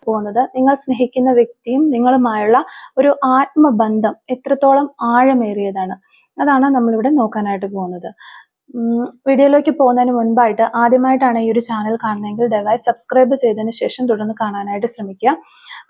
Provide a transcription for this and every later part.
പോകുന്നത് നിങ്ങൾ സ്നേഹിക്കുന്ന വ്യക്തിയും നിങ്ങളുമായുള്ള ഒരു ആത്മബന്ധം എത്രത്തോളം ആഴമേറിയതാണ്. അതാണ് നമ്മളിവിടെ നോക്കാനായിട്ട് പോകുന്നത്. വീഡിയോയിലേക്ക് പോകുന്നതിന് മുൻപായിട്ട് ആദ്യമായിട്ടാണ് ഈ ഒരു ചാനൽ കാണുന്നതെങ്കിൽ ദയവായി സബ്സ്ക്രൈബ് ചെയ്തതിന് ശേഷം തുടർന്ന് കാണാനായിട്ട് ശ്രമിക്കുക.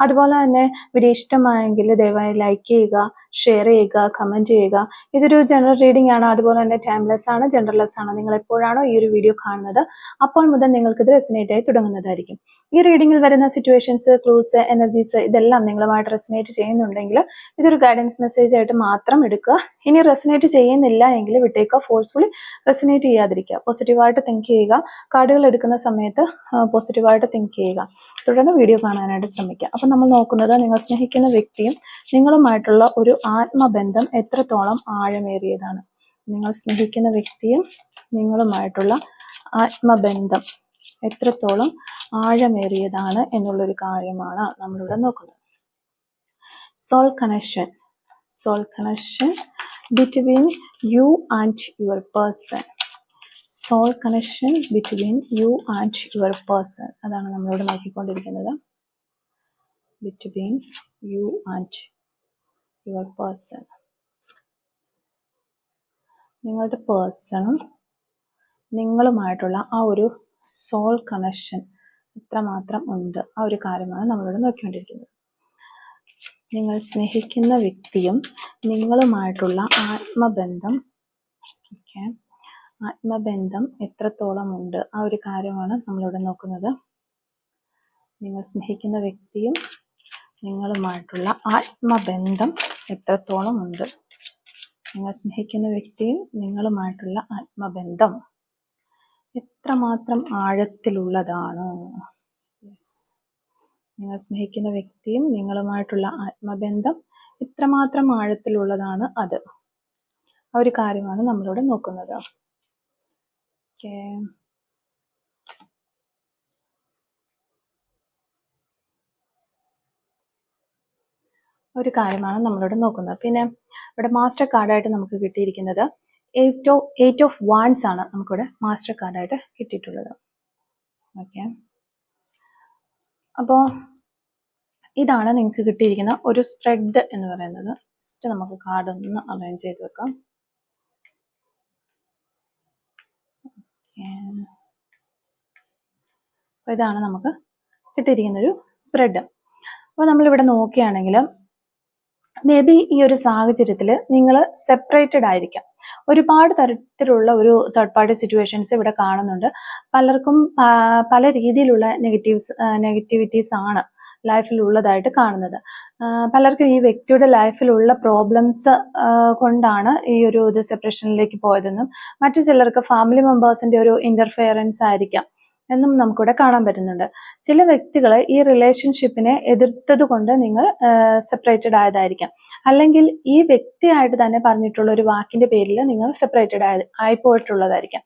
അതുപോലെ തന്നെ വീഡിയോ ഇഷ്ടമായെങ്കിൽ ദയവായി ലൈക്ക് ചെയ്യുക, ഷെയർ ചെയ്യുക, കമന്റ് ചെയ്യുക. ഇതൊരു ജനറൽ റീഡിംഗ് ആണ്, അതുപോലെ തന്നെ ടൈംലെസ് ആണ്, ജനറൽലെസ് ആണ്. നിങ്ങൾ എപ്പോഴാണോ ഈ ഒരു വീഡിയോ കാണുന്നത് അപ്പോൾ മുതൽ നിങ്ങൾക്ക് ഇത് റെസിനേറ്റ് ആയി തുടങ്ങുന്നതായിരിക്കും. ഈ റീഡിങ്ങിൽ വരുന്ന സിറ്റുവേഷൻസ്, ക്ലൂസ്, എനർജീസ് ഇതെല്ലാം നിങ്ങളുമായിട്ട് റെസിനേറ്റ് ചെയ്യുന്നുണ്ടെങ്കിൽ ഇതൊരു ഗൈഡൻസ് മെസ്സേജ് ആയിട്ട് മാത്രം എടുക്കുക. ഇനി റെസിനേറ്റ് ചെയ്യുന്നില്ല എങ്കിൽ വിട്ടേക്കുക. ഫോഴ്സ്ഫുള്ളി റെസിനേറ്റ് ചെയ്യാതിരിക്കുക. പോസിറ്റീവായിട്ട് തിങ്ക് ചെയ്യുക. കാർഡുകൾ എടുക്കുന്ന സമയത്ത് പോസിറ്റീവായിട്ട് തിങ്ക് ചെയ്യുക. തുടർന്ന് വീഡിയോ കാണാനായിട്ട് ശ്രമിക്കുക. അപ്പം നമ്മൾ നോക്കുന്നത് നിങ്ങൾ സ്നേഹിക്കുന്ന വ്യക്തിയും നിങ്ങളുമായിട്ടുള്ള ഒരു ആത്മബന്ധം എത്രത്തോളം ആഴമേറിയതാണ്. നിങ്ങൾ സ്നേഹിക്കുന്ന വ്യക്തിയും നിങ്ങളുമായിട്ടുള്ള ആത്മബന്ധം എത്രത്തോളം ആഴമേറിയതാണ് എന്നുള്ളൊരു കാര്യമാണ് നമ്മളിവിടെ നോക്കുന്നത്. Soul connection between you and your person. Soul connection between you and your person, അതാണ് നമ്മളിവിടെ നോക്കിക്കൊണ്ടിരിക്കുന്നത്. Between you and your person, നിങ്ങളുടെ പേഴ്സണും നിങ്ങളുമായിട്ടുള്ള ആ ഒരു സോൾ കണക്ഷൻ എത്രമാത്രം ഉണ്ട്, ആ ഒരു കാര്യമാണ് നമ്മളിവിടെ നോക്കിക്കൊണ്ടിരിക്കുന്നത്. നിങ്ങൾ സ്നേഹിക്കുന്ന വ്യക്തിയും നിങ്ങളുമായിട്ടുള്ള ആത്മബന്ധം ആത്മബന്ധം എത്രത്തോളം ഉണ്ട്, ആ ഒരു കാര്യമാണ് നമ്മളിവിടെ നോക്കുന്നത്. നിങ്ങൾ സ്നേഹിക്കുന്ന വ്യക്തിയും നിങ്ങളുമായിട്ടുള്ള ആത്മബന്ധം എത്രത്തോളം ഉണ്ട്. നിങ്ങൾ സ്നേഹിക്കുന്ന വ്യക്തിയും നിങ്ങളുമായിട്ടുള്ള ആത്മബന്ധം എത്രമാത്രം ആഴത്തിലുള്ളതാണ്. നിങ്ങൾ സ്നേഹിക്കുന്ന വ്യക്തിയും നിങ്ങളുമായിട്ടുള്ള ആത്മബന്ധം എത്രമാത്രം ആഴത്തിലുള്ളതാണ്, അത് ആ ഒരു കാര്യമാണ് നമ്മളിവിടെ നോക്കുന്നത്. ഒരു കാര്യമാണ് നമ്മളിവിടെ നോക്കുന്നത്. പിന്നെ ഇവിടെ മാസ്റ്റർ കാർഡായിട്ട് നമുക്ക് കിട്ടിയിരിക്കുന്നത് എയ്റ്റ് ഓഫ് വാൻഡ്സ് ആണ് നമുക്കിവിടെ മാസ്റ്റർ കാർഡായിട്ട് കിട്ടിയിട്ടുള്ളത്. ഓക്കെ, അപ്പോൾ ഇതാണ് നിങ്ങൾക്ക് കിട്ടിയിരിക്കുന്ന ഒരു സ്പ്രെഡ് എന്ന് പറയുന്നത്. ജസ്റ്റ് നമുക്ക് കാർഡ് ഒന്ന് അറേഞ്ച് ചെയ്ത് വെക്കാം. അപ്പോൾ ഇതാണ് നമുക്ക് കിട്ടിയിരിക്കുന്ന ഒരു സ്പ്രെഡ്. അപ്പോൾ നമ്മളിവിടെ നോക്കുകയാണെങ്കിൽ മേ ബി ഈ ഒരു സാഹചര്യത്തിൽ നിങ്ങൾ സെപ്പറേറ്റഡ് ആയിരിക്കാം. ഒരുപാട് തരത്തിലുള്ള ഒരു തേർഡ് പാർട്ടി സിറ്റുവേഷൻസ് ഇവിടെ കാണുന്നുണ്ട്. പലർക്കും പല രീതിയിലുള്ള നെഗറ്റിവിറ്റീസ് ആണ് ലൈഫിൽ ഉള്ളതായിട്ട് കാണുന്നത്. പലർക്കും ഈ വ്യക്തിയുടെ ലൈഫിലുള്ള പ്രോബ്ലംസ് കൊണ്ടാണ് ഈ ഒരു സെപ്പറേഷനിലേക്ക് പോയതെന്നും മറ്റു ചിലർക്ക് ഫാമിലി മെമ്പേഴ്സിന്റെ ഒരു ഇന്റർഫിയറൻസ് ആയിരിക്കാം എന്നും നമുക്കിവിടെ കാണാൻ പറ്റുന്നുണ്ട്. ചില വ്യക്തികൾ ഈ റിലേഷൻഷിപ്പിനെ എതിർത്തത് കൊണ്ട് നിങ്ങൾ സെപ്പറേറ്റഡ് ആയതായിരിക്കാം, അല്ലെങ്കിൽ ഈ വ്യക്തിയായിട്ട് തന്നെ പറഞ്ഞിട്ടുള്ള ഒരു വാക്കിന്റെ പേരിൽ നിങ്ങൾ സെപ്പറേറ്റഡ് ആയി പോയിട്ടുള്ളതായിരിക്കാം.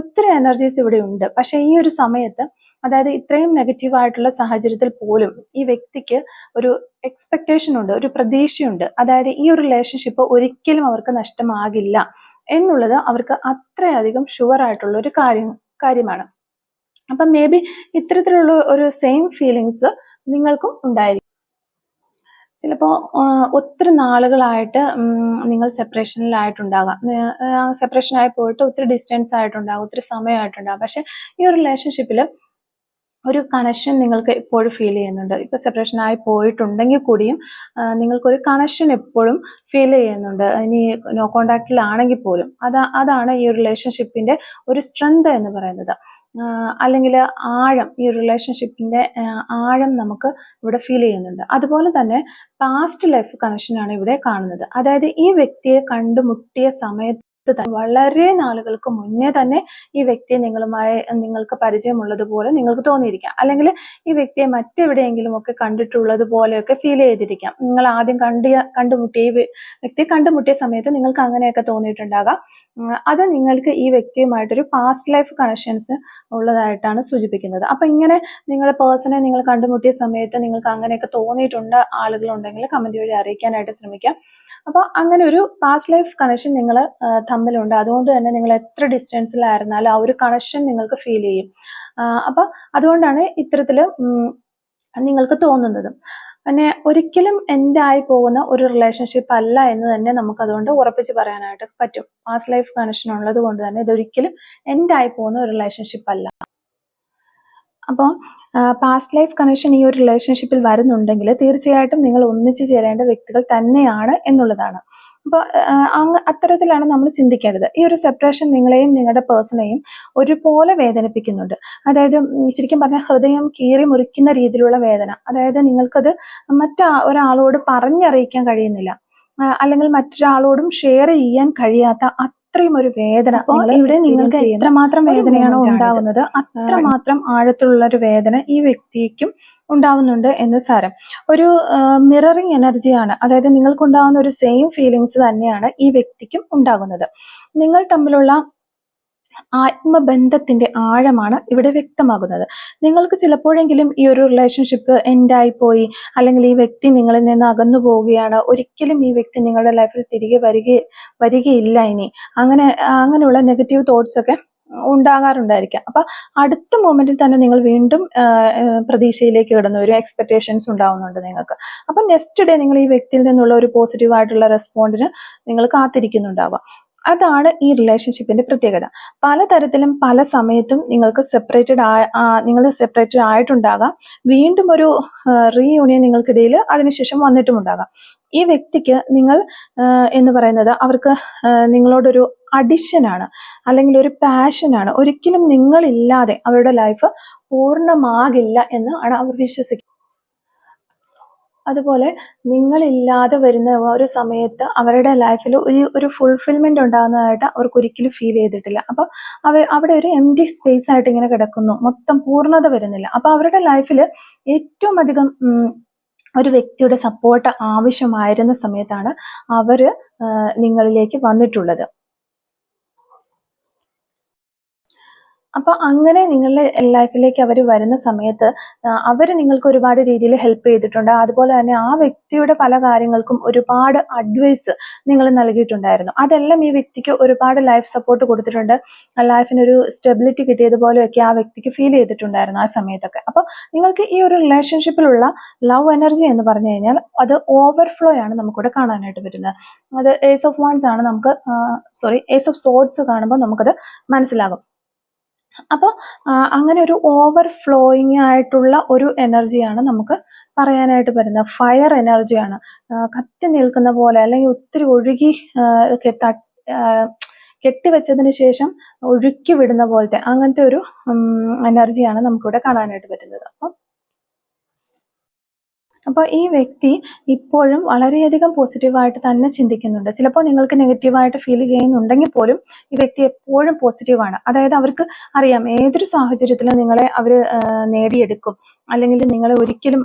ഒത്തിരി എനർജീസ് ഇവിടെ ഉണ്ട്. പക്ഷെ ഈ ഒരു സമയത്ത്, അതായത് ഇത്രയും നെഗറ്റീവായിട്ടുള്ള സാഹചര്യത്തിൽ പോലും ഈ വ്യക്തിക്ക് ഒരു എക്സ്പെക്ടേഷൻ ഉണ്ട്, ഒരു പ്രതീക്ഷയുണ്ട്. അതായത് ഈ ഒരു റിലേഷൻഷിപ്പ് ഒരിക്കലും അവർക്ക് നഷ്ടമാകില്ല എന്നുള്ളത് അവർക്ക് അത്രയധികം ഷുവർ ആയിട്ടുള്ള ഒരു കാര്യമാണ്. അപ്പം മേ ബി ഇത്തരത്തിലുള്ള ഒരു സെയിം ഫീലിങ്സ് നിങ്ങൾക്കും ഉണ്ടായിരിക്കും. ചിലപ്പോൾ ഒത്തിരി നാളുകളായിട്ട് നിങ്ങൾ സെപ്പറേഷനിലായിട്ടുണ്ടാകാം, സെപ്പറേഷനായി പോയിട്ട് ഒത്തിരി ഡിസ്റ്റൻസ് ആയിട്ടുണ്ടാകും, ഒത്തിരി സമയമായിട്ടുണ്ടാകും. പക്ഷെ ഈ ഒരു റിലേഷൻഷിപ്പിൽ ഒരു കണക്ഷൻ നിങ്ങൾക്ക് എപ്പോഴും ഫീൽ ചെയ്യുന്നുണ്ട്. ഇപ്പൊ സെപ്പറേഷൻ ആയി പോയിട്ടുണ്ടെങ്കിൽ കൂടിയും നിങ്ങൾക്കൊരു കണക്ഷൻ എപ്പോഴും ഫീൽ ചെയ്യുന്നുണ്ട്. ഇനി നോ കോണ്ടാക്റ്റിലാണെങ്കിൽ പോലും അതാണ് ഈ റിലേഷൻഷിപ്പിന്റെ ഒരു സ്ട്രെങ്ത് എന്ന് പറയുന്നത്. അല്ലെങ്കിൽ ആഴം, ഈ റിലേഷൻഷിപ്പിന്റെ ആഴം നമുക്ക് ഇവിടെ ഫീൽ ചെയ്യുന്നുണ്ട്. അതുപോലെ തന്നെ പാസ്റ്റ് ലൈഫ് കണക്ഷനാണ് ഇവിടെ കാണുന്നത്. അതായത് ഈ വ്യക്തിയെ കണ്ടുമുട്ടിയ സമയത്ത് വളരെ നാളുകൾക്ക് മുന്നേ തന്നെ ഈ വ്യക്തിയെ നിങ്ങൾക്ക് പരിചയമുള്ളതുപോലെ നിങ്ങൾക്ക് തോന്നിയിരിക്കാം, അല്ലെങ്കിൽ ഈ വ്യക്തിയെ മറ്റെവിടെയെങ്കിലും ഒക്കെ കണ്ടിട്ടുള്ളത് പോലെയൊക്കെ ഫീൽ ചെയ്തിരിക്കാം. നിങ്ങൾ ആദ്യം കണ്ടുമുട്ടിയ ഈ വ്യക്തിയെ കണ്ടുമുട്ടിയ സമയത്ത് നിങ്ങൾക്ക് അങ്ങനെയൊക്കെ തോന്നിയിട്ടുണ്ടാകാം. അത് നിങ്ങൾക്ക് ഈ വ്യക്തിയുമായിട്ടൊരു പാസ്റ്റ് ലൈഫ് കണക്ഷൻസ് ഉള്ളതായിട്ടാണ് സൂചിപ്പിക്കുന്നത്. അപ്പൊ ഇങ്ങനെ നിങ്ങളുടെ പേഴ്സണെ നിങ്ങൾ കണ്ടുമുട്ടിയ സമയത്ത് നിങ്ങൾക്ക് അങ്ങനെയൊക്കെ തോന്നിയിട്ടുണ്ട് ആളുകളുണ്ടെങ്കിൽ കമന്റ് വഴി അറിയിക്കാനായിട്ട് ശ്രമിക്കാം. അപ്പോൾ അങ്ങനെ ഒരു പാസ്റ്റ് ലൈഫ് കണക്ഷൻ നിങ്ങൾ തമ്മിലുണ്ട്. അതുകൊണ്ട് തന്നെ നിങ്ങൾ എത്ര ഡിസ്റ്റൻസിലായിരുന്നാലും ആ ഒരു കണക്ഷൻ നിങ്ങൾക്ക് ഫീൽ ചെയ്യും. അപ്പൊ അതുകൊണ്ടാണ് ഇത്തരത്തില് നിങ്ങൾക്ക് തോന്നുന്നതും. പിന്നെ ഒരിക്കലും എൻഡ് ആയി പോകുന്ന ഒരു റിലേഷൻഷിപ്പ് അല്ല എന്ന് തന്നെ നമുക്ക് അതുകൊണ്ട് ഉറപ്പിച്ച് പറയാനായിട്ട് പറ്റും. പാസ്റ്റ് ലൈഫ് കണക്ഷൻ ഉള്ളത് കൊണ്ട് തന്നെ ഇതൊരിക്കലും എൻഡ് ആയി പോകുന്ന ഒരു റിലേഷൻഷിപ്പ് അല്ല. അപ്പോൾ പാസ്റ്റ് ലൈഫ് കണക്ഷൻ ഈ ഒരു റിലേഷൻഷിപ്പിൽ വരുന്നുണ്ടെങ്കിൽ തീർച്ചയായിട്ടും നിങ്ങൾ ഒന്നിച്ചു ചേരേണ്ട വ്യക്തികൾ തന്നെയാണ് എന്നുള്ളതാണ്. അപ്പോൾ അത്തരത്തിലാണ് നമ്മൾ ചിന്തിക്കേണ്ടത്. ഈ ഒരു സെപ്പറേഷൻ നിങ്ങളെയും നിങ്ങളുടെ പേഴ്സണെയും ഒരുപോലെ വേദനിപ്പിക്കുന്നുണ്ട്. അതായത് ശരിക്കും പറഞ്ഞാൽ ഹൃദയം കീറി മുറിക്കുന്ന രീതിയിലുള്ള വേദന. അതായത് നിങ്ങൾക്കത് ഒരാളോട് പറഞ്ഞറിയിക്കാൻ കഴിയുന്നില്ല, അല്ലെങ്കിൽ മറ്റൊരാളോടും ഷെയർ ചെയ്യാൻ കഴിയാത്ത അത്രയും ഒരു വേദന. ഇവിടെ നിങ്ങൾക്ക് എത്രമാത്രം വേദനയാണോ ഉണ്ടാകുന്നത് അത്രമാത്രം ആഴത്തിലുള്ള ഒരു വേദന ഈ വ്യക്തിക്കും ഉണ്ടാവുന്നുണ്ട് എന്ന് സാരം. ഒരു മിററിങ് എനർജിയാണ്. അതായത് നിങ്ങൾക്കുണ്ടാകുന്ന ഒരു സെയിം ഫീലിങ്സ് തന്നെയാണ് ഈ വ്യക്തിക്കും ഉണ്ടാകുന്നത്. നിങ്ങൾ തമ്മിലുള്ള ആത്മബന്ധത്തിന്റെ ആഴമാണ് ഇവിടെ വ്യക്തമാകുന്നത്. നിങ്ങൾക്ക് ചിലപ്പോഴെങ്കിലും ഈ ഒരു റിലേഷൻഷിപ്പ് എൻഡായി പോയി, അല്ലെങ്കിൽ ഈ വ്യക്തി നിങ്ങളിൽ നിന്ന് അകന്നു പോവുകയാണ്, ഒരിക്കലും ഈ വ്യക്തി നിങ്ങളുടെ ലൈഫിൽ തിരികെ വരികയില്ല ഇനി, അങ്ങനെയുള്ള നെഗറ്റീവ് തോട്ട്സ് ഒക്കെ ഉണ്ടാകാറുണ്ടായിരിക്കാം. അപ്പൊ അടുത്ത മൊമെന്റിൽ തന്നെ നിങ്ങൾ വീണ്ടും പ്രതീക്ഷയിലേക്ക് കിടന്നു വരും, എക്സ്പെക്ടേഷൻസ് ഉണ്ടാവുന്നുണ്ട് നിങ്ങൾക്ക്. അപ്പൊ നെക്സ്റ്റ് ഡേ നിങ്ങൾ ഈ വ്യക്തിയിൽ നിന്നുള്ള ഒരു പോസിറ്റീവ് ആയിട്ടുള്ള റെസ്പോണ്ടിന് നിങ്ങൾ കാത്തിരിക്കുന്നുണ്ടാവാം. അതാണ് ഈ റിലേഷൻഷിപ്പിന്റെ പ്രത്യേകത. പലതരത്തിലും പല സമയത്തും നിങ്ങൾക്ക് സെപ്പറേറ്റഡ് ആയിട്ടുണ്ടാകാം. വീണ്ടും ഒരു റീയൂണിയൻ നിങ്ങൾക്കിടയിൽ അതിനുശേഷം വന്നിട്ടുമുണ്ടാകാം. ഈ വ്യക്തിക്ക് നിങ്ങൾ എന്ന് പറയുന്നത് അവർക്ക് നിങ്ങളോടൊരു അഡിക്ഷനാണ്, അല്ലെങ്കിൽ ഒരു പാഷനാണ്. ഒരിക്കലും നിങ്ങളില്ലാതെ അവരുടെ ലൈഫ് പൂർണ്ണമാകില്ല എന്നാണ് അവർ വിശ്വസിക്കുന്നത്. അതുപോലെ നിങ്ങളില്ലാതെ വരുന്ന ഒരു സമയത്ത് അവരുടെ ലൈഫിൽ ഒരു ഫുൾഫിൽമെന്റ് ഉണ്ടാകുന്നതായിട്ട് അവർക്ക് ഒരിക്കലും ഫീൽ ചെയ്തിട്ടില്ല. അപ്പൊ അവിടെ ഒരു എംപ്റ്റി സ്പേസ് ആയിട്ട് ഇങ്ങനെ കിടക്കുന്നു, മൊത്തം പൂർണ്ണത വരുന്നില്ല. അപ്പൊ അവരുടെ ലൈഫിൽ ഏറ്റവും അധികം ഒരു വ്യക്തിയുടെ സപ്പോർട്ട് ആവശ്യമായിരുന്ന സമയത്താണ് അവര് നിങ്ങളിലേക്ക് വന്നിട്ടുള്ളത്. അപ്പൊ അങ്ങനെ നിങ്ങളുടെ ലൈഫിലേക്ക് അവർ വരുന്ന സമയത്ത് അവർ നിങ്ങൾക്ക് ഒരുപാട് രീതിയിൽ ഹെൽപ്പ് ചെയ്തിട്ടുണ്ട്. അതുപോലെ തന്നെ ആ വ്യക്തിയുടെ പല കാര്യങ്ങൾക്കും ഒരുപാട് അഡ്വൈസ് നിങ്ങൾ നൽകിയിട്ടുണ്ടായിരുന്നു. അതെല്ലാം ഈ വ്യക്തിക്ക് ഒരുപാട് ലൈഫ് സപ്പോർട്ട് കൊടുത്തിട്ടുണ്ട്. ലൈഫിനൊരു സ്റ്റെബിലിറ്റി കിട്ടിയതുപോലെയൊക്കെ ആ വ്യക്തിക്ക് ഫീൽ ചെയ്തിട്ടുണ്ടായിരുന്നു ആ സമയത്തൊക്കെ. അപ്പൊ നിങ്ങൾക്ക് ഈ ഒരു റിലേഷൻഷിപ്പിലുള്ള ലവ് എനർജി എന്ന് പറഞ്ഞു കഴിഞ്ഞാൽ അത് ഓവർഫ്ലോ ആണ് നമുക്കിവിടെ കാണാനായിട്ട് വരുന്നത്. അത് ഏസ് ഓഫ് വാൻസ് ആണ് ഏസ് ഓഫ് സോർഡ്സ് കാണുമ്പോൾ നമുക്കത് മനസ്സിലാകും. അപ്പോൾ അങ്ങനെ ഒരു ഓവർഫ്ലോയിങ് ആയിട്ടുള്ള ഒരു എനർജിയാണ് നമുക്ക് പറയാനായിട്ട് വരുന്നത്. ഫയർ എനർജിയാണ്. കത്തി നിൽക്കുന്ന പോലെ, അല്ലെങ്കിൽ ഒത്തിരി ഒഴുകി കെട്ടിവെച്ചതിന് ശേഷം ഒഴുക്കി വിടുന്ന പോലത്തെ അങ്ങനത്തെ ഒരു എനർജിയാണ് നമുക്കിവിടെ കാണാനായിട്ട് പറ്റുന്നത്. അപ്പോൾ ഈ വ്യക്തി ഇപ്പോഴും വളരെയധികം പോസിറ്റീവായിട്ട് തന്നെ ചിന്തിക്കുന്നുണ്ട്. ചിലപ്പോൾ നിങ്ങൾക്ക് നെഗറ്റീവായിട്ട് ഫീൽ ചെയ്യുന്നുണ്ടെങ്കിൽ പോലും ഈ വ്യക്തി എപ്പോഴും പോസിറ്റീവാണ്. അതായത് അവർക്ക് അറിയാം ഏതൊരു സാഹചര്യത്തിലും നിങ്ങളെ അവർ നേടിയെടുക്കും, അല്ലെങ്കിൽ നിങ്ങളെ ഒരിക്കലും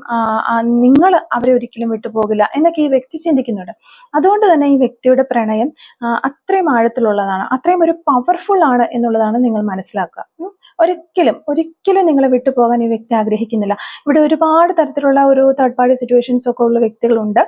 അവരെ ഒരിക്കലും വിട്ടുപോകില്ല എന്നൊക്കെ ഈ വ്യക്തി ചിന്തിക്കുന്നുണ്ട്. അതുകൊണ്ട് തന്നെ ഈ വ്യക്തിയുടെ പ്രണയം അത്രയും ആഴത്തിലുള്ളതാണ്, അത്രയും ഒരു പവർഫുൾ ആണ് എന്നുള്ളതാണ് നിങ്ങൾ മനസ്സിലാക്കുക. ഒരിക്കലും നിങ്ങളെ വിട്ടുപോകാൻ ഈ വ്യക്തി ആഗ്രഹിക്കുന്നില്ല. ഇവിടെ ഒരുപാട് തരത്തിലുള്ള ഒരു തേർഡ് പാർട്ടി സിറ്റുവേഷൻസ് ഒക്കെ ഉള്ള വ്യക്തികളുണ്ട്.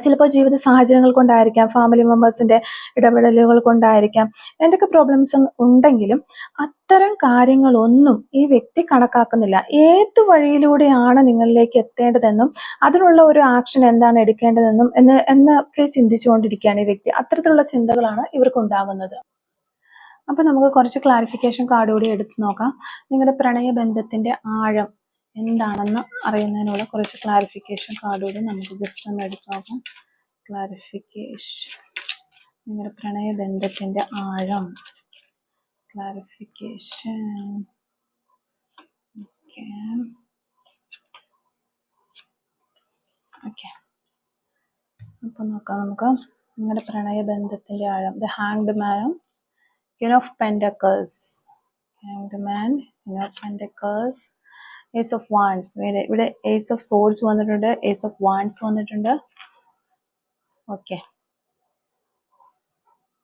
ചിലപ്പോൾ ജീവിത സാഹചര്യങ്ങൾ കൊണ്ടായിരിക്കാം, ഫാമിലി മെമ്പേഴ്സിന്റെ ഇടപെടലുകൾ കൊണ്ടായിരിക്കാം, എന്തൊക്കെ പ്രോബ്ലംസ് ഉണ്ടെങ്കിലും അത്തരം കാര്യങ്ങളൊന്നും ഈ വ്യക്തി കണക്കാക്കുന്നില്ല. ഏത് വഴിയിലൂടെയാണ് നിങ്ങളിലേക്ക് എത്തേണ്ടതെന്നും അതിനുള്ള ഒരു ആക്ഷൻ എന്താണ് എടുക്കേണ്ടതെന്നും എന്നൊക്കെ ചിന്തിച്ചുകൊണ്ടിരിക്കുകയാണ് ഈ വ്യക്തി. അത്തരത്തിലുള്ള ചിന്തകളാണ് ഇവർക്ക് ഉണ്ടാകുന്നത്. അപ്പൊ നമുക്ക് കുറച്ച് ക്ലാരിഫിക്കേഷൻ കാർഡ് കൂടി എടുത്തു നോക്കാം. നിങ്ങളുടെ പ്രണയബന്ധത്തിന്റെ ആഴം എന്താണെന്ന് അറിയുന്നതിനുള്ള കുറച്ച് ക്ലാരിഫിക്കേഷൻ കാർഡ് കൂടി നമുക്ക് ജസ്റ്റ് ഒന്ന് എടുത്തു നോക്കാം. ക്ലാരിഫിക്കേഷൻ, നിങ്ങളുടെ പ്രണയബന്ധത്തിന്റെ ആഴം, ക്ലാരിഫിക്കേഷൻ. ഓക്കെ, അപ്പൊ നോക്കാം നമുക്ക് നിങ്ങളുടെ പ്രണയബന്ധത്തിന്റെ ആഴം. The hanged man, Queen of Pentacles, Hanged Man, Queen of Pentacles, Ace of Wands. ഇവിടെ Ace of Swords വന്നിട്ടുണ്ട്, Ace of Wands വന്നിട്ടുണ്ട്. ഓക്കെ,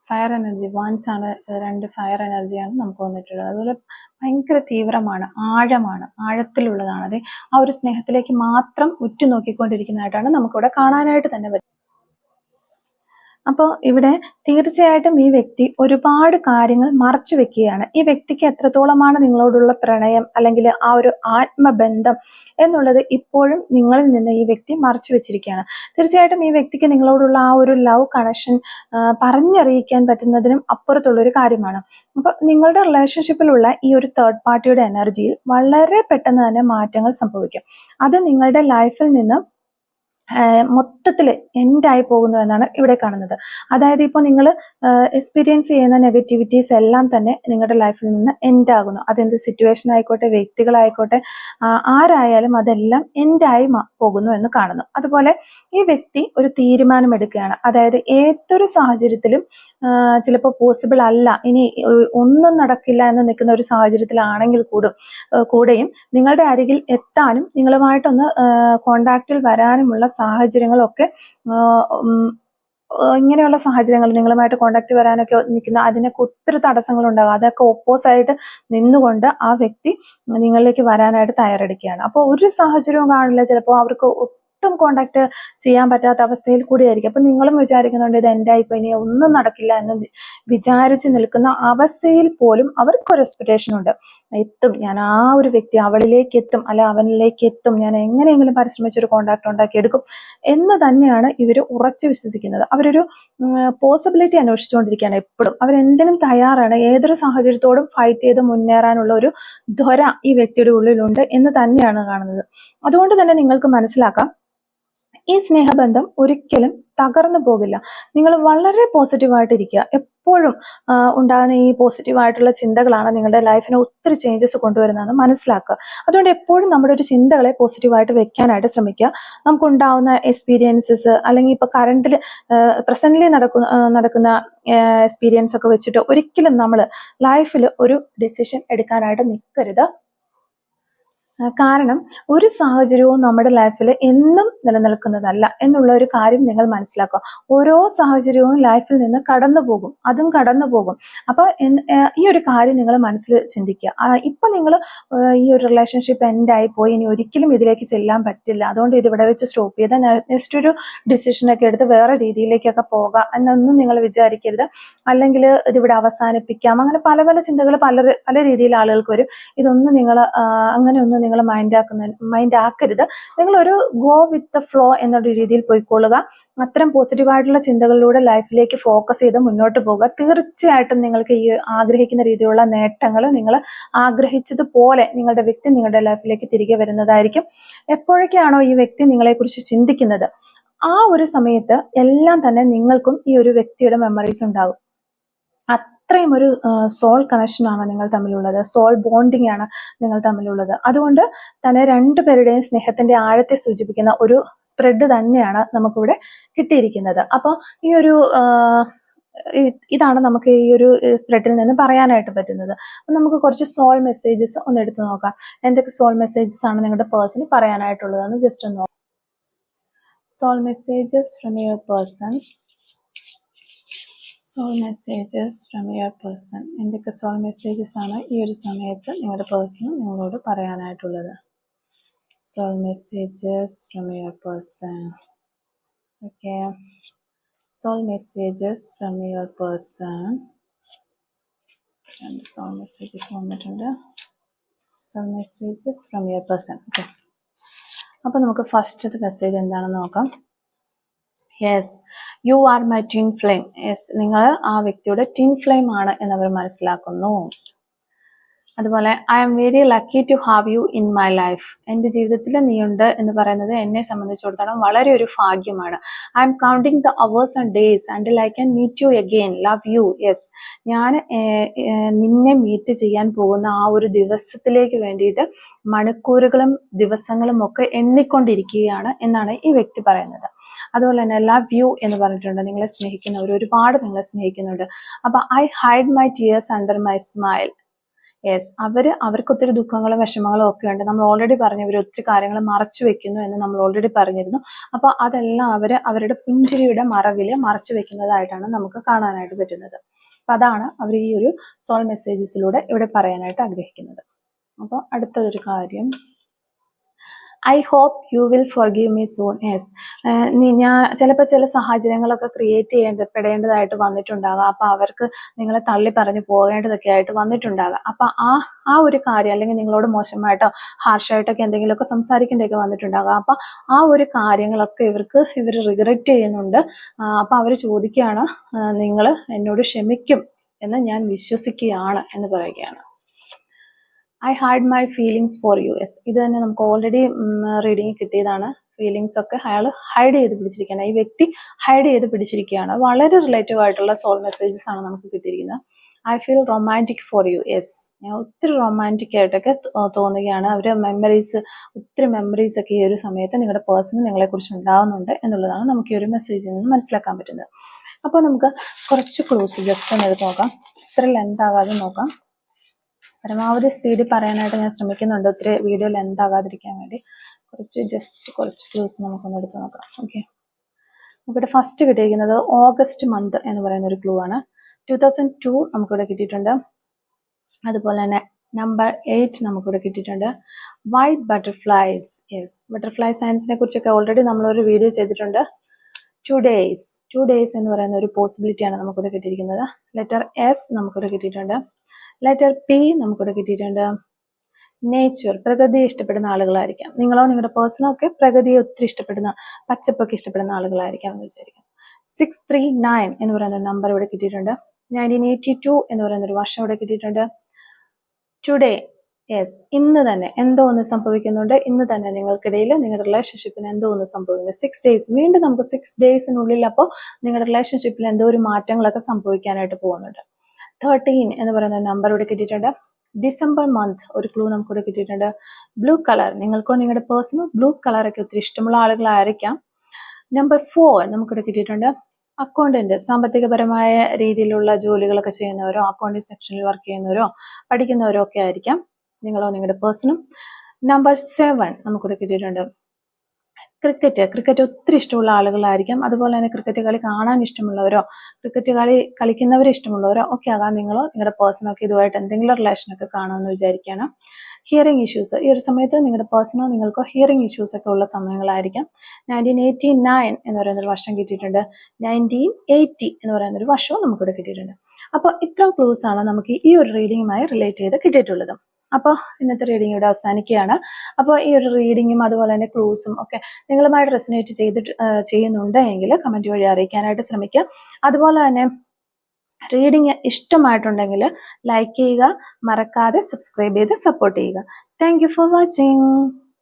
ഫയർ എനർജി, വാൻസ് ആണ്, രണ്ട് ഫയർ എനർജിയാണ് നമുക്ക് വന്നിട്ടുള്ളത്. അതുപോലെ ഭയങ്കര തീവ്രമാണ്, ആഴത്തിലുള്ളതാണ്. അതെ, ആ ഒരു സ്നേഹത്തിലേക്ക് മാത്രം ഉറ്റുനോക്കിക്കൊണ്ടിരിക്കുന്നതായിട്ടാണ് നമുക്കിവിടെ കാണാനായിട്ട് തന്നെ പറ്റും. അപ്പോൾ ഇവിടെ തീർച്ചയായിട്ടും ഈ വ്യക്തി ഒരുപാട് കാര്യങ്ങൾ മറച്ചു വെക്കുകയാണ്. ഈ വ്യക്തിക്ക് എത്രത്തോളമാണ് നിങ്ങളോടുള്ള പ്രണയം അല്ലെങ്കിൽ ആ ഒരു ആത്മബന്ധം എന്നുള്ളത് ഇപ്പോഴും നിങ്ങളിൽ നിന്ന് ഈ വ്യക്തി മറച്ചു വെച്ചിരിക്കുകയാണ്. തീർച്ചയായിട്ടും ഈ വ്യക്തിക്ക് നിങ്ങളോടുള്ള ആ ഒരു ലവ് കണക്ഷൻ പറഞ്ഞറിയിക്കാൻ പറ്റുന്നതിനും അപ്പുറത്തുള്ളൊരു കാര്യമാണ്. അപ്പോൾ നിങ്ങളുടെ റിലേഷൻഷിപ്പിലുള്ള ഈ ഒരു തേർഡ് പാർട്ടിയുടെ എനർജിയിൽ വളരെ പെട്ടെന്ന് തന്നെ മാറ്റങ്ങൾ സംഭവിക്കും. അത് നിങ്ങളുടെ ലൈഫിൽ നിന്ന് മൊത്തത്തിൽ എൻഡായി പോകുന്നു എന്നാണ് ഇവിടെ കാണുന്നത്. അതായത് ഇപ്പോൾ നിങ്ങൾ എക്സ്പീരിയൻസ് ചെയ്യുന്ന നെഗറ്റിവിറ്റീസ് എല്ലാം തന്നെ നിങ്ങളുടെ ലൈഫിൽ നിന്ന് എൻഡ് ആകുന്നു. അതെന്ത് സിറ്റുവേഷൻ ആയിക്കോട്ടെ, വ്യക്തികളായിക്കോട്ടെ, ആരായാലും അതെല്ലാം എൻഡായി പോകുന്നു എന്ന് കാണുന്നു. അതുപോലെ ഈ വ്യക്തി ഒരു തീരുമാനമെടുക്കുകയാണ്. അതായത് ഏതൊരു സാഹചര്യത്തിലും ചിലപ്പോൾ പോസിബിൾ അല്ല, ഇനി ഒന്നും നടക്കില്ല എന്ന് നിൽക്കുന്ന ഒരു സാഹചര്യത്തിലാണെങ്കിൽ കൂടെയും നിങ്ങളുടെ അരികിൽ എത്താനും നിങ്ങളുമായിട്ടൊന്ന് കോണ്ടാക്റ്റിൽ വരാനുമുള്ള സാഹചര്യങ്ങളൊക്കെ ഇങ്ങനെയുള്ള സാഹചര്യങ്ങൾ നിങ്ങളുമായിട്ട് കോണ്ടാക്ട് വരാനൊക്കെ നിൽക്കുന്ന അതിനൊക്കെ ഒത്തിരി തടസ്സങ്ങൾ ഉണ്ടാകും. അതൊക്കെ ഓപ്പോസായിട്ട് നിന്നുകൊണ്ട് ആ വ്യക്തി നിങ്ങളിലേക്ക് വരാനായിട്ട് തയ്യാറെടുക്കുകയാണ്. അപ്പോൾ ഒരു സാഹചര്യവും കാണില്ല, ചിലപ്പോൾ അവർക്ക് ഒട്ടും കോണ്ടാക്ട് ചെയ്യാൻ പറ്റാത്ത അവസ്ഥയിൽ കൂടിയായിരിക്കും. അപ്പൊ നിങ്ങളും വിചാരിക്കുന്നുണ്ട് ഇത് എൻ്റെ ഇപ്പൊ ഇനി ഒന്നും നടക്കില്ല എന്ന് വിചാരിച്ച് നിൽക്കുന്ന അവസ്ഥയിൽ പോലും അവർക്കൊരു എക്സ്പെക്ടേഷൻ ഉണ്ട്. എത്തും, ഞാൻ ആ ഒരു വ്യക്തി അവളിലേക്ക് എത്തും, അല്ല അവനിലേക്ക് എത്തും, ഞാൻ എങ്ങനെയെങ്കിലും പരിശ്രമിച്ചൊരു കോണ്ടാക്ട് ഉണ്ടാക്കി എടുക്കും എന്ന് തന്നെയാണ് ഇവർ ഉറച്ചു വിശ്വസിക്കുന്നത്. അവരൊരു പോസിബിലിറ്റി അന്വേഷിച്ചുകൊണ്ടിരിക്കുകയാണ് എപ്പോഴും. അവരെന്തിനും തയ്യാറാണ്. ഏതൊരു സാഹചര്യത്തോടും ഫൈറ്റ് ചെയ്ത് മുന്നേറാനുള്ള ഒരു ത്വര ഈ വ്യക്തിയുടെ ഉള്ളിലുണ്ട് എന്ന് തന്നെയാണ് കാണുന്നത്. അതുകൊണ്ട് തന്നെ നിങ്ങൾക്ക് മനസ്സിലാക്കാം, ഈ സ്നേഹബന്ധം ഒരിക്കലും തകർന്നു പോകില്ല. നിങ്ങൾ വളരെ പോസിറ്റീവായിട്ടിരിക്കുക. എപ്പോഴും ഉണ്ടാകുന്ന ഈ പോസിറ്റീവായിട്ടുള്ള ചിന്തകളാണ് നിങ്ങളുടെ ലൈഫിന് ഒത്തിരി ചേഞ്ചസ് കൊണ്ടുവരുന്നതെന്ന് മനസ്സിലാക്കുക. അതുകൊണ്ട് എപ്പോഴും നമ്മുടെ ഒരു ചിന്തകളെ പോസിറ്റീവായിട്ട് വെക്കാനായിട്ട് ശ്രമിക്കുക. നമുക്കുണ്ടാവുന്ന എക്സ്പീരിയൻസസ് അല്ലെങ്കിൽ ഇപ്പൊ കറണ്ടിൽ പ്രസന്റ്ലി നടക്കുന്ന എക്സ്പീരിയൻസ് ഒക്കെ വെച്ചിട്ട് ഒരിക്കലും നമ്മൾ ലൈഫിൽ ഒരു ഡിസിഷൻ എടുക്കാനായിട്ട് നിൽക്കരുത്. കാരണം ഒരു സാഹചര്യവും നമ്മുടെ ലൈഫിൽ എന്നും നിലനിൽക്കുന്നതല്ല എന്നുള്ള ഒരു കാര്യം നിങ്ങൾ മനസ്സിലാക്കുക. ഓരോ സാഹചര്യവും ലൈഫിൽ നിന്ന് കടന്നു പോകും, അതും കടന്നു പോകും. അപ്പൊ ഈ ഒരു കാര്യം നിങ്ങൾ മനസ്സിൽ ചിന്തിക്കുക. ഇപ്പൊ നിങ്ങൾ ഈ ഒരു റിലേഷൻഷിപ്പ് എൻഡായി പോയി, ഇനി ഒരിക്കലും ഇതിലേക്ക് ചെല്ലാൻ പറ്റില്ല, അതുകൊണ്ട് ഇത് ഇവിടെ വെച്ച് സ്റ്റോപ്പ് ചെയ്താൽ നെക്സ്റ്റ് ഒരു ഡിസിഷനൊക്കെ എടുത്ത് വേറെ രീതിയിലേക്കൊക്കെ പോകാം എന്നൊന്നും നിങ്ങൾ വിചാരിക്കരുത്. അല്ലെങ്കിൽ ഇതിവിടെ അവസാനിപ്പിക്കാം, അങ്ങനെ പല പല ചിന്തകൾ പല രീതിയിൽ ആളുകൾക്ക് വരും. ഇതൊന്നും നിങ്ങൾ അങ്ങനെയൊന്നും നിങ്ങൾ മൈൻഡ് ആക്കരുത്. നിങ്ങളൊരു ഗോ വിത്ത് ദ ഫ്ലോ എന്നൊരു രീതിയിൽ പോയിക്കൊള്ളുക. അത്തരം പോസിറ്റീവായിട്ടുള്ള ചിന്തകളിലൂടെ ലൈഫിലേക്ക് ഫോക്കസ് ചെയ്ത് മുന്നോട്ട് പോകുക. തീർച്ചയായിട്ടും നിങ്ങൾക്ക് ഈ ആഗ്രഹിക്കുന്ന രീതിയിലുള്ള നേട്ടങ്ങൾ നിങ്ങൾ ആഗ്രഹിച്ചതുപോലെ നിങ്ങളുടെ വ്യക്തി നിങ്ങളുടെ ലൈഫിലേക്ക് തിരികെ വരുന്നതായിരിക്കും. എപ്പോഴൊക്കെയാണോ ഈ വ്യക്തി നിങ്ങളെക്കുറിച്ച് ചിന്തിക്കുന്നത് ആ ഒരു സമയത്ത് എല്ലാം തന്നെ നിങ്ങൾക്കും ഈ ഒരു വ്യക്തിയുടെ മെമ്മറീസ് ഉണ്ടാകും. അത്രയും ഒരു സോൾ കണക്ഷൻ ആണ് നിങ്ങൾ തമ്മിലുള്ളത്, സോൾ ബോണ്ടിങ് ആണ് നിങ്ങൾ തമ്മിലുള്ളത്. അതുകൊണ്ട് തന്നെ രണ്ടുപേരുടെയും സ്നേഹത്തിന്റെ ആഴത്തെ സൂചിപ്പിക്കുന്ന ഒരു സ്പ്രെഡ് തന്നെയാണ് നമുക്കിവിടെ കിട്ടിയിരിക്കുന്നത്. അപ്പോൾ ഈ ഒരു ഇതാണ് നമുക്ക് ഈ ഒരു സ്പ്രെഡിൽ നിന്ന് പറയാനായിട്ട് പറ്റുന്നത്. അപ്പം നമുക്ക് കുറച്ച് സോൾ മെസ്സേജസ് ഒന്ന് എടുത്തു നോക്കാം. എന്തൊക്കെ സോൾ മെസ്സേജസ് ആണ് നിങ്ങളുടെ പേഴ്സൺ പറയാനായിട്ടുള്ളതെന്ന് ജസ്റ്റ് ഒന്ന് നോക്കാം. Soul messages from your person. Soul messages from your person. എന്തൊക്കെ സോൾ മെസ്സേജസ് ആണ് ഈ ഒരു സമയത്ത് നിങ്ങളുടെ പേഴ്സൺ നിങ്ങളോട് പറയാനായിട്ടുള്ളത്? Soul messages from your person. Okay, soul messages from your person. Soul messages വന്നിട്ടുണ്ട്. Soul messages from your person. Okay, അപ്പോൾ നമുക്ക് ഫസ്റ്റത്തെ മെസ്സേജ് എന്താണെന്ന് നോക്കാം. Yes, you are my twin flame. Yes, നിങ്ങൾ ആ വ്യക്തിയുടെ ട്വിൻ ഫ്ലെയിം ആണ് എന്നവർ മനസ്സിലാക്കുന്നു. അതുപോലെ I am very lucky to have you in my life. എൻ്റെ ജീവിതത്തിൽ നീയുണ്ട് എന്ന് പറയുന്നത് എന്നെ സംബന്ധിച്ചിടത്തോളം വളരെ ഒരു ഭാഗ്യമാണ്. I am counting the hours and days until I can meet you again. Love you. Yes, ഞാൻ നിന്നെ മീറ്റ് ചെയ്യാൻ പോകുന്ന ആ ഒരു ദിവസത്തിലേക്ക് വേണ്ടിയിട്ട് മണിക്കൂറുകളും ദിവസങ്ങളും ഒക്കെ എണ്ണിക്കൊണ്ടിരിക്കുകയാണ് എന്നാണ് ഈ വ്യക്തി പറയുന്നത്. അതുപോലെ തന്നെ ലവ് യു എന്ന് പറഞ്ഞിട്ടുണ്ട്. നിങ്ങളെ സ്നേഹിക്കുന്നവർ ഒരുപാട് നിങ്ങളെ സ്നേഹിക്കുന്നുണ്ട്. അപ്പൊ I hide my tears under my smile. Yes, അവർക്ക് ഒത്തിരി ദുഃഖങ്ങളും വിഷമങ്ങളും ഒക്കെ ഉണ്ട്. നമ്മൾ ഓൾറെഡി പറഞ്ഞു ഇവർ ഒത്തിരി കാര്യങ്ങൾ മറച്ചു വെക്കുന്നു എന്ന് നമ്മൾ ഓൾറെഡി പറഞ്ഞിരുന്നു. അപ്പൊ അതെല്ലാം അവരുടെ പുഞ്ചിരിയുടെ മറവില് മറച്ചു വെക്കുന്നതായിട്ടാണ് നമുക്ക് കാണാനായിട്ട് പറ്റുന്നത്. അപ്പൊ അതാണ് അവർ ഈ ഒരു സോൾ മെസ്സേജസിലൂടെ ഇവിടെ പറയാനായിട്ട് ആഗ്രഹിക്കുന്നത്. അപ്പോൾ അടുത്തതൊരു കാര്യം, I hope you will forgive me soon. Yes, ഞാൻ ചിലപ്പോൾ ചില സാഹചര്യങ്ങളൊക്കെ ക്രിയേറ്റ് ചെയ്യപ്പെടേണ്ടതായിട്ട് വന്നിട്ടുണ്ടാകാം. അപ്പോൾ അവർക്ക് നിങ്ങളെ തള്ളി പറഞ്ഞു പോകേണ്ടതൊക്കെ ആയിട്ട് വന്നിട്ടുണ്ടാകാം. അപ്പോൾ ആ ഒരു കാര്യം, അല്ലെങ്കിൽ നിങ്ങളോട് മോശമായിട്ടോ ഹാർഷായിട്ടൊക്കെ എന്തെങ്കിലുമൊക്കെ സംസാരിക്കേണ്ടതൊക്കെ വന്നിട്ടുണ്ടാകാം. അപ്പോൾ ആ ഒരു കാര്യങ്ങളൊക്കെ ഇവർ റിഗ്രറ്റ് ചെയ്യുന്നുണ്ട്. അപ്പോൾ അവർ ചോദിക്കുകയാണ്, നിങ്ങൾ എന്നോട് ക്ഷമിക്കും എന്ന് ഞാൻ വിശ്വസിക്കുകയാണ് എന്ന് പറയുകയാണ്. I hide my feelings for you. S, ഇത് തന്നെ നമുക്ക് ഓൾറെഡി റീഡിങ് കിട്ടിയതാണ്. ഫീലിങ്സ് ഒക്കെ അയാൾ ഹൈഡ് ചെയ്ത് പിടിച്ചിരിക്കുകയാണ്. ഈ വ്യക്തി ഹൈഡ് ചെയ്ത് പിടിച്ചിരിക്കുകയാണ്. വളരെ റിലേറ്റീവ് ആയിട്ടുള്ള സോൾ മെസ്സേജസ് ആണ് നമുക്ക് കിട്ടിയിരിക്കുന്നത്. I feel romantic for you. Yes, ഞാൻ ഒത്തിരി റൊമാൻറ്റിക് ആയിട്ടൊക്കെ തോന്നുകയാണ്. അവർ ഒത്തിരി മെമ്മറീസ് ഒക്കെ ഈ ഒരു സമയത്ത് നിങ്ങളുടെ പേഴ്സണ് നിങ്ങളെക്കുറിച്ച് ഉണ്ടാകുന്നുണ്ട് എന്നുള്ളതാണ് നമുക്ക് ഈ ഒരു മെസ്സേജിൽ നിന്ന് മനസ്സിലാക്കാൻ പറ്റുന്നത്. അപ്പോൾ നമുക്ക് കുറച്ച് ക്ലൂസ് ജസ്റ്റ് ഒന്ന് എടുത്ത് നോക്കാം. ഇത്ര ലെന്ത് ആകാതെ നോക്കാം. പരമാവധി സ്പീഡിൽ പറയാനായിട്ട് ഞാൻ ശ്രമിക്കുന്നുണ്ട്, ഒത്തിരി വീഡിയോ ലെന്ത് ആകാതിരിക്കാൻ വേണ്ടി. കുറച്ച് ക്ലൂസ് നമുക്കൊന്ന് എടുത്ത് നോക്കാം. ഓക്കെ, നമുക്കിവിടെ ഫസ്റ്റ് കിട്ടിയിരിക്കുന്നത് ഓഗസ്റ്റ് മന്ത് എന്ന് പറയുന്ന ഒരു ക്ലൂ ആണ്. 2002 നമുക്കിവിടെ കിട്ടിയിട്ടുണ്ട്. അതുപോലെ തന്നെ നമ്പർ 8 നമുക്കിവിടെ കിട്ടിയിട്ടുണ്ട്. White butterflies. യെസ്, ബട്ടർഫ്ലൈ സയൻസിനെ കുറിച്ചൊക്കെ ഓൾറെഡി നമ്മളൊരു വീഡിയോ ചെയ്തിട്ടുണ്ട്. 2 ഡേയ്സ് എന്ന് പറയുന്ന ഒരു പോസിബിലിറ്റിയാണ് നമുക്കിവിടെ കിട്ടിയിരിക്കുന്നത്. ലെറ്റർ എസ് നമുക്കിവിടെ കിട്ടിയിട്ടുണ്ട്. ലെറ്റർ പി നമുക്കിവിടെ കിട്ടിയിട്ടുണ്ട്. നേച്ചർ, പ്രകൃതിയെ ഇഷ്ടപ്പെടുന്ന ആളുകളായിരിക്കാം. നിങ്ങളോ നിങ്ങളുടെ പേഴ്സണോ ഒക്കെ പ്രകൃതിയെ ഒത്തിരി ഇഷ്ടപ്പെടുന്ന, പച്ചപ്പൊക്കെ ഇഷ്ടപ്പെടുന്ന ആളുകളായിരിക്കാം എന്ന് വിചാരിക്കാം. 639 എന്ന് പറയുന്ന ഒരു നമ്പർ ഇവിടെ കിട്ടിയിട്ടുണ്ട്. 1982 എന്ന് പറയുന്ന ഒരു വർഷം ഇവിടെ കിട്ടിയിട്ടുണ്ട്. ടുഡേ, യെസ്, ഇന്ന് തന്നെ എന്തോ ഒന്ന് സംഭവിക്കുന്നുണ്ട്. ഇന്ന് തന്നെ നിങ്ങൾക്കിടയിൽ നിങ്ങളുടെ റിലേഷൻഷിപ്പിന് എന്തോ ഒന്ന് സംഭവിക്കുന്നു. 6 days, വീണ്ടും നമുക്ക് 6 daysനുള്ളിൽ അപ്പോൾ നിങ്ങളുടെ റിലേഷൻഷിപ്പിൽ എന്തോ ഒരു മാറ്റങ്ങളൊക്കെ സംഭവിക്കാനായിട്ട് പോകുന്നുണ്ട്. 13 എന്ന് പറയുന്ന നമ്പർ ഇവിടെ കിട്ടിയിട്ടുണ്ട്. ഡിസംബർ മന്ത് ഒരു ക്ലൂ നമുക്കിവിടെ കിട്ടിയിട്ടുണ്ട്. ബ്ലൂ കളർ, നിങ്ങൾക്കോ നിങ്ങളുടെ പേഴ്സണോ ബ്ലൂ കളറൊക്കെ ഒത്തിരി ഇഷ്ടമുള്ള ആളുകളായിരിക്കാം. നമ്പർ 4 നമുക്കിവിടെ കിട്ടിയിട്ടുണ്ട്. അക്കൗണ്ടന്റ്, സാമ്പത്തികപരമായ രീതിയിലുള്ള ജോലികളൊക്കെ ചെയ്യുന്നവരോ അക്കൗണ്ടിങ് സെക്ഷനിൽ വർക്ക് ചെയ്യുന്നവരോ പഠിക്കുന്നവരോ ഒക്കെ ആയിരിക്കാം നിങ്ങളോ നിങ്ങളുടെ പേഴ്സണും. നമ്പർ 7 നമുക്കിവിടെ കിട്ടിയിട്ടുണ്ട്. ക്രിക്കറ്റ് ഒത്തിരി ഇഷ്ടമുള്ള ആളുകളായിരിക്കാം. അതുപോലെ തന്നെ ക്രിക്കറ്റ് കളി കാണാൻ ഇഷ്ടമുള്ളവരോ ക്രിക്കറ്റ് കളി കളിക്കുന്നവരെ ഇഷ്ടമുള്ളവരോ ഒക്കെ ആകാം നിങ്ങളോ നിങ്ങളുടെ പേഴ്സണോ ഒക്കെ ഇതുമായിട്ട് എന്തെങ്കിലും റിലേഷനൊക്കെ കാണുമെന്ന് വിചാരിക്കുകയാണ്. ഹിയറിംഗ് ഇഷ്യൂസ്, ഈ ഒരു സമയത്ത് നിങ്ങളുടെ പേഴ്സണോ നിങ്ങൾക്കോ ഹിയറിംഗ് ഇഷ്യൂസ് ഒക്കെ ഉള്ള സമയങ്ങളായിരിക്കാം. 1989 എന്ന് പറയുന്നൊരു വർഷം കിട്ടിയിട്ടുണ്ട്. 1980 എന്ന് പറയുന്നൊരു വർഷവും നമുക്കിവിടെ കിട്ടിയിട്ടുണ്ട്. അപ്പോൾ ഇത്ര ക്ലൂസ് ആണ് നമുക്ക് ഈ ഒരു റീഡിങ്ങുമായി റിലേറ്റ് ചെയ്ത് കിട്ടിയിട്ടുള്ളത്. അപ്പോൾ ഇന്നത്തെ റീഡിംഗ് ഇവിടെ അവസാനിക്കുകയാണ്. അപ്പോൾ ഈ ഒരു റീഡിങ്ങും അതുപോലെ തന്നെ ക്ലൂസും ഒക്കെ നിങ്ങളുമായിട്ട് റെസനേറ്റ് ചെയ്യുന്നുണ്ട് എങ്കിൽ കമൻറ്റ് വഴി അറിയിക്കാനായിട്ട് ശ്രമിക്കുക. അതുപോലെ തന്നെ റീഡിങ് ഇഷ്ടമായിട്ടുണ്ടെങ്കിൽ ലൈക്ക് ചെയ്യുക, മറക്കാതെ സബ്സ്ക്രൈബ് ചെയ്ത് സപ്പോർട്ട് ചെയ്യുക. Thank you for watching.